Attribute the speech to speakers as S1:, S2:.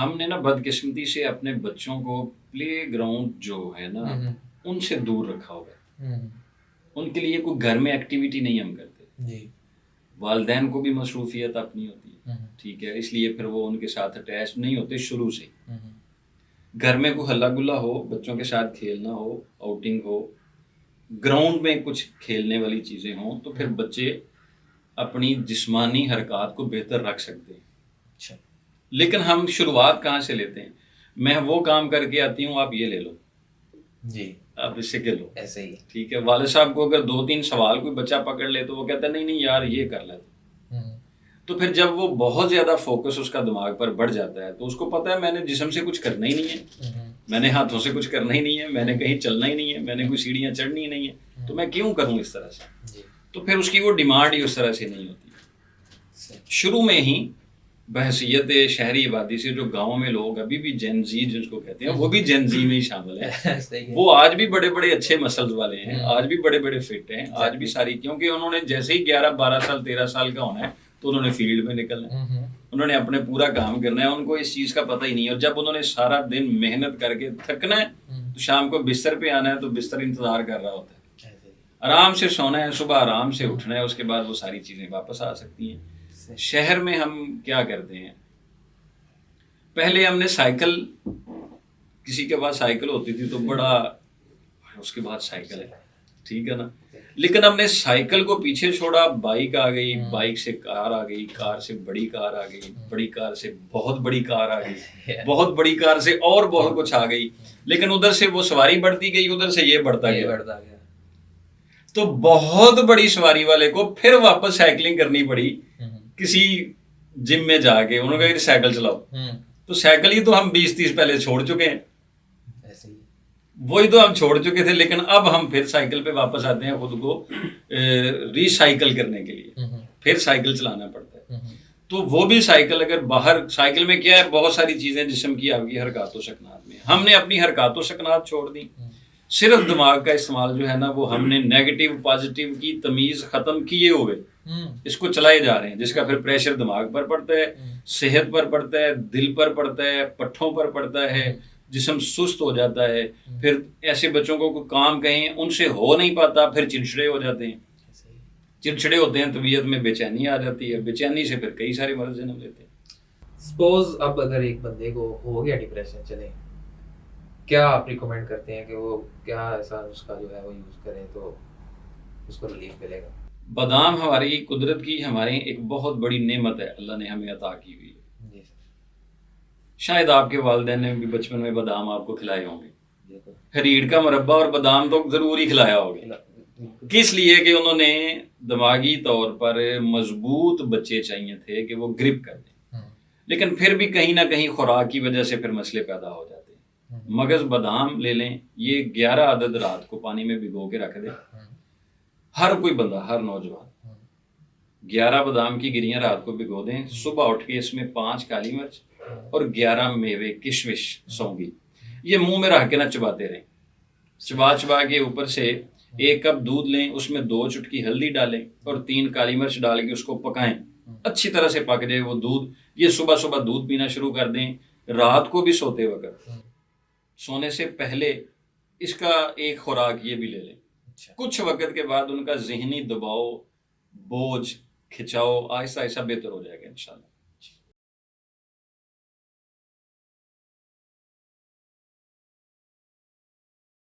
S1: ہم نے نا بدقسمتی سے اپنے بچوں کو پلے گراؤنڈ جو ہے نا ان سے دور رکھا ہوا ہے. ان کے لیے کوئی گھر میں ایکٹیویٹی نہیں ہم کرتے.
S2: جی.
S1: والدین کو بھی مصروفیت اپنی ہوتی ہے، ٹھیک ہے، اس لیے پھر وہ ان کے ساتھ اٹیچ نہیں ہوتے شروع سے. گھر میں کوئی ہلا گلا ہو، بچوں کے ساتھ کھیلنا ہو، آؤٹنگ ہو، گراؤنڈ میں کچھ کھیلنے والی چیزیں ہوں تو پھر بچے اپنی جسمانی حرکات کو بہتر رکھ سکتے ہیں.
S2: اچھا.
S1: لیکن ہم شروعات کہاں سے لیتے ہیں؟ میں وہ کام کر کے آتی ہوں، آپ یہ لے لو،
S2: جی
S1: آپ اس سے کہہ لو،
S2: ایسے ہی.
S1: ٹھیک ہے. والد صاحب کو اگر 2-3 سوال کوئی بچہ پکڑ لے تو وہ کہتا ہے نہیں نہیں یار یہ کر لیتے. تو پھر جب وہ بہت زیادہ فوکس اس کا دماغ پر بڑھ جاتا ہے تو اس کو پتہ ہے میں نے جسم سے کچھ کرنا ہی نہیں ہے، میں نے ہاتھوں سے کچھ کرنا ہی نہیں ہے، میں نے کہیں چلنا ہی نہیں ہے، میں نے کوئی سیڑھیاں چڑھنی ہی نہیں ہے، تو میں کیوں کروں اس طرح سے؟ تو پھر اس کی وہ ڈیمانڈ ہی اس طرح سے نہیں ہوتی. شروع میں ہی بحیثیت شہری آبادی سے جو گاؤں میں لوگ ابھی بھی جین زی جس کو کہتے ہیں وہ بھی جین زی میں ہی شامل ہیں. وہ آج بھی بڑے بڑے اچھے مسلز والے ہیں، آج بھی بڑے بڑے فٹ ہیں، آج بھی ساری، کیونکہ انہوں نے جیسے ہی 11-12 سال 13 سال کا ہونا ہے تو انہوں نے فیلڈ میں نکلنا ہے، انہوں نے اپنے پورا کام کرنا ہے. ان کو اس چیز کا پتہ ہی نہیں ہے. اور جب انہوں نے سارا دن محنت کر کے تھکنا ہے تو شام کو بستر پہ آنا ہے تو بستر انتظار کر رہا ہوتا ہے. آرام سے سونا ہے، صبح آرام سے اٹھنا ہے، اس کے بعد وہ ساری چیزیں واپس آ سکتی ہیں. شہر میں ہم کیا کرتے ہیں؟ پہلے ہم نے سائیکل، کسی کے پاس سائیکل ہوتی تھی تو بڑا، اس کے بعد سائیکل ہے، ٹھیک ہے نا. لیکن ہم نے سائیکل کو پیچھے چھوڑا، بائک آ گئی، بائک سے کار آ گئی، کار سے بڑی کار آ گئی، بڑی کار سے بہت بڑی کار آ گئی، بہت بڑی کار سے اور بہت کچھ آ گئی. لیکن ادھر سے وہ سواری بڑھتی گئی، ادھر سے یہ بڑھتا گیا. تو بہت بڑی سواری والے کو پھر واپس سائیکلنگ کرنی پڑی کسی جم میں جا کے. انہوں نے کہا سائیکل چلاؤ، تو سائیکل ہی تو ہم 20-30 پہلے چھوڑ چکے ہیں، وہی تو ہم چھوڑ چکے تھے. لیکن اب ہم پھر سائیکل پہ واپس آتے ہیں خود کو ری سائیکل کرنے کے لیے، پھر سائیکل چلانا پڑتا ہے. تو وہ بھی سائیکل، اگر باہر سائیکل میں کیا ہے، بہت ساری چیزیں جسم کی آپ کی حرکات و سکنات میں، ہم نے اپنی حرکات و سکنات چھوڑ دی. صرف دماغ کا استعمال جو ہے نا وہ ہم نے نیگیٹو پازیٹیو کی تمیز ختم کیے ہوئے اس کو چلائے جا رہے ہیں، جس کا پھر پریشر دماغ پر پڑتا ہے، صحت پر پڑتا ہے، دل پر پڑتا ہے، پٹھوں پر پڑتا ہے، جسم سست ہو جاتا ہے. پھر ایسے بچوں کو کوئی کام کہیں ان سے ہو نہیں پاتا، پھر چڑچڑے ہو جاتے ہیں، چڑچڑے ہوتے ہیں، طبیعت میں بے چینی آ جاتی ہے، بے چینی سے پھر کئی سارے مرض جنم لیتے ہیں.
S2: سپوز اب اگر ایک بندے کو ہو گیا ڈپریشن، چلے، کیا آپ ریکمینڈ کرتے ہیں کہ وہ کیا ایسا نسخہ جو ہے وہ یوز کرے تو اس کو ریلیف ملے گا؟
S1: بادام ہماری قدرت کی، ہمارے ایک بہت بڑی نعمت ہے، اللہ نے ہمیں عطا کی ہوئی ہے. شاید آپ کے والدین نے بھی بچپن میں بادام آپ کو کھلائے ہوں گے، ریڑھ کا مربع اور بادام تو ضرور ہی کھلایا ہوگا. کس لیے؟ کہ انہوں نے دماغی طور پر مضبوط بچے چاہیے تھے کہ وہ گرپ کر دیں. لیکن پھر بھی کہیں نہ کہیں خوراک کی وجہ سے پھر مسئلے پیدا ہو جاتے ہیں. مغز بادام لے لیں، یہ 11 عدد رات کو پانی میں بھگو کے رکھ دیں. ہر کوئی بندہ، ہر نوجوان 11 بادام کی گریاں رات کو بھگو دیں، صبح اٹھ کے اس میں 5 کالی مرچ اور 11 میوے، کشمش، سونگی، یہ منہ میں رکھ کے نہ چباتے رہیں. چبا کے اوپر سے 1 کپ دودھ لیں، اس میں 2 چٹکی ہلدی ڈالیں اور 3 کالی مرچ ڈال کے اس کو پکائیں. اچھی طرح سے پک جائے وہ دودھ، یہ صبح صبح دودھ پینا شروع کر دیں. رات کو بھی سوتے وقت، سونے سے پہلے اس کا ایک خوراک یہ بھی لے لیں. کچھ وقت کے بعد ان کا ذہنی دباؤ، بوجھ، کھچاؤ آہستہ آہستہ بہتر ہو جائے گا انشاءاللہ.